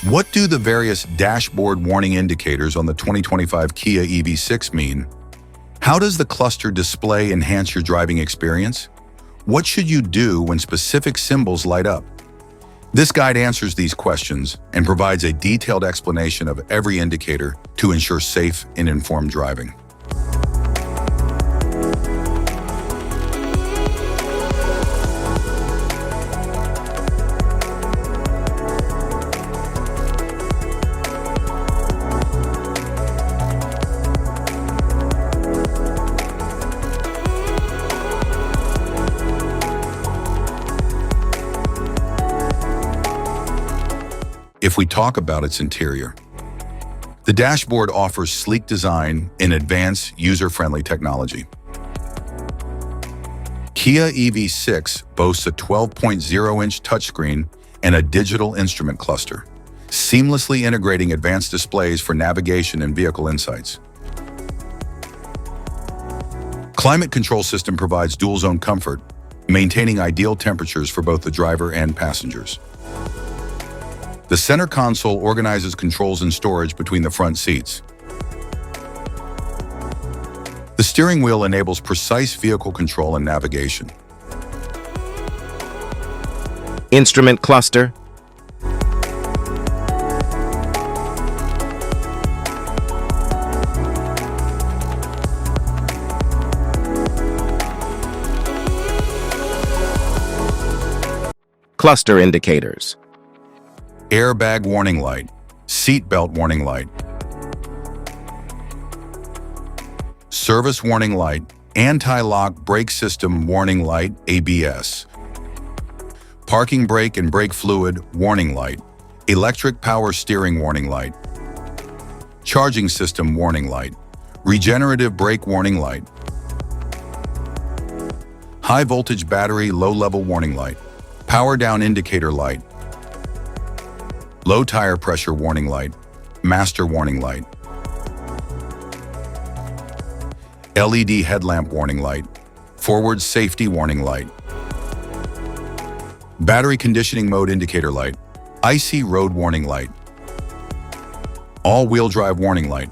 What do the various dashboard warning indicators on the 2025 Kia EV6 mean? How does the cluster display enhance your driving experience? What should you do when specific symbols light up? This guide answers these questions and provides a detailed explanation of every indicator to ensure safe and informed driving. If we talk about its interior, the dashboard offers sleek design and advanced user-friendly technology. Kia EV6 boasts a 12.0-inch touchscreen and a digital instrument cluster, seamlessly integrating advanced displays for navigation and vehicle insights. Climate control system provides dual-zone comfort, maintaining ideal temperatures for both the driver and passengers. The center console organizes controls and storage between the front seats. The steering wheel enables precise vehicle control and navigation. Instrument cluster. Cluster indicators. Airbag warning light, seat belt warning light, service warning light, anti-lock brake system warning light, ABS, parking brake and brake fluid warning light, electric power steering warning light, charging system warning light, regenerative brake warning light, high voltage battery low level warning light, power down indicator light, low tire pressure warning light, master warning light, LED headlamp warning light, forward safety warning light, battery conditioning mode indicator light, icy road warning light, all-wheel drive warning light,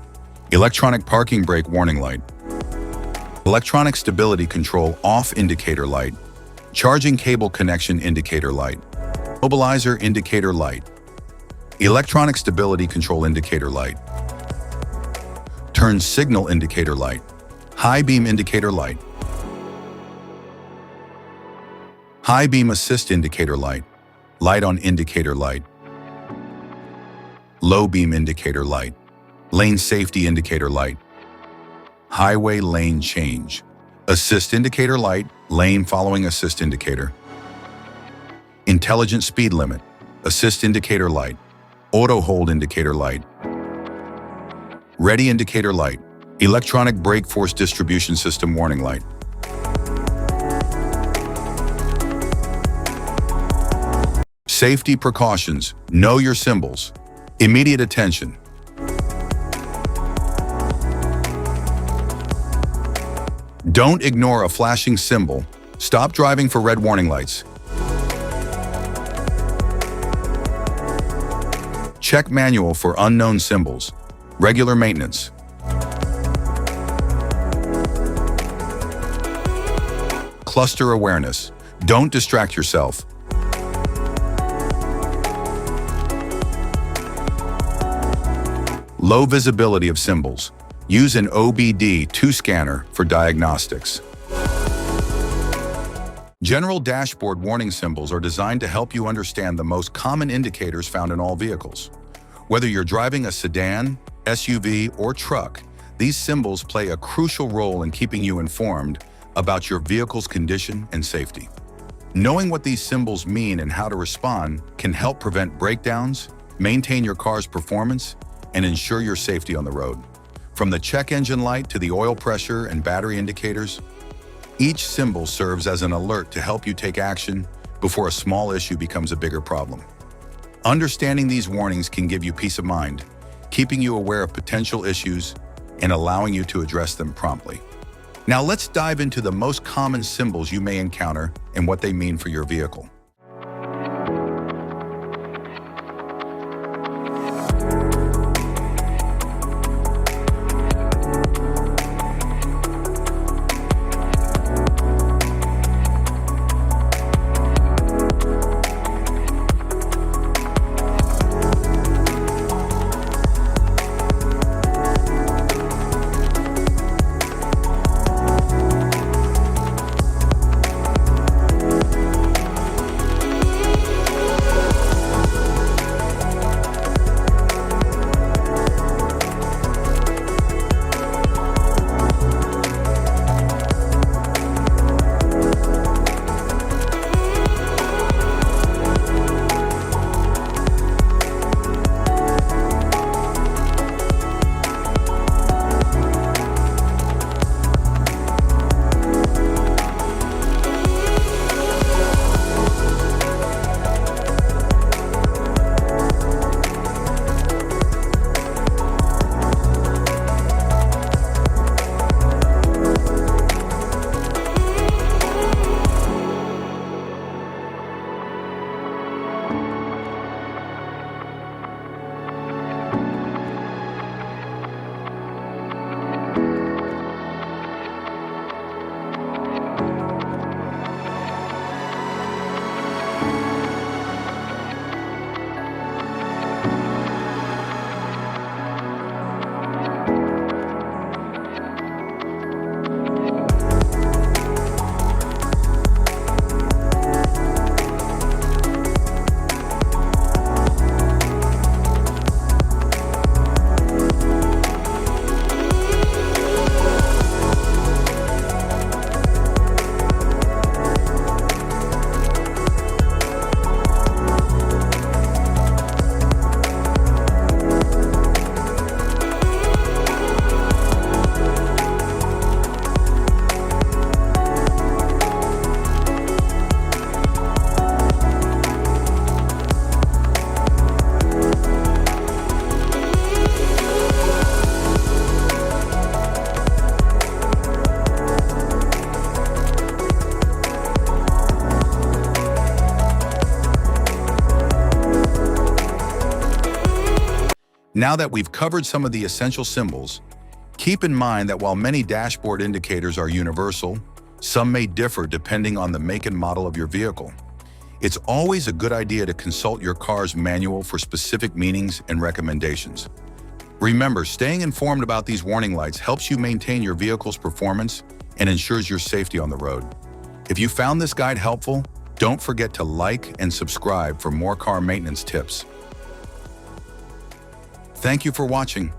electronic parking brake warning light, electronic stability control off indicator light, charging cable connection indicator light, mobilizer indicator light, electronic stability control indicator light, turn signal indicator light, high beam indicator light, high beam assist indicator light, light on indicator light, low beam indicator light, lane safety indicator light, highway lane change, assist indicator light, lane following assist indicator, intelligent speed limit, assist indicator light, auto hold indicator light, ready indicator light, electronic brake force distribution system warning light. Safety precautions, know your symbols, immediate attention. Don't ignore a flashing symbol. Stop driving for red warning lights. Check manual for unknown symbols. Regular maintenance. Cluster awareness. Don't distract yourself. Low visibility of symbols. Use an OBD2 scanner for diagnostics. General dashboard warning symbols are designed to help you understand the most common indicators found in all vehicles. Whether you're driving a sedan, SUV, or truck, these symbols play a crucial role in keeping you informed about your vehicle's condition and safety. Knowing what these symbols mean and how to respond can help prevent breakdowns, maintain your car's performance, and ensure your safety on the road. From the check engine light to the oil pressure and battery indicators, each symbol serves as an alert to help you take action before a small issue becomes a bigger problem. Understanding these warnings can give you peace of mind, keeping you aware of potential issues and allowing you to address them promptly. Now let's dive into the most common symbols you may encounter and what they mean for your vehicle. Now that we've covered some of the essential symbols, keep in mind that while many dashboard indicators are universal, some may differ depending on the make and model of your vehicle. It's always a good idea to consult your car's manual for specific meanings and recommendations. Remember, staying informed about these warning lights helps you maintain your vehicle's performance and ensures your safety on the road. If you found this guide helpful, don't forget to like and subscribe for more car maintenance tips. Thank you for watching.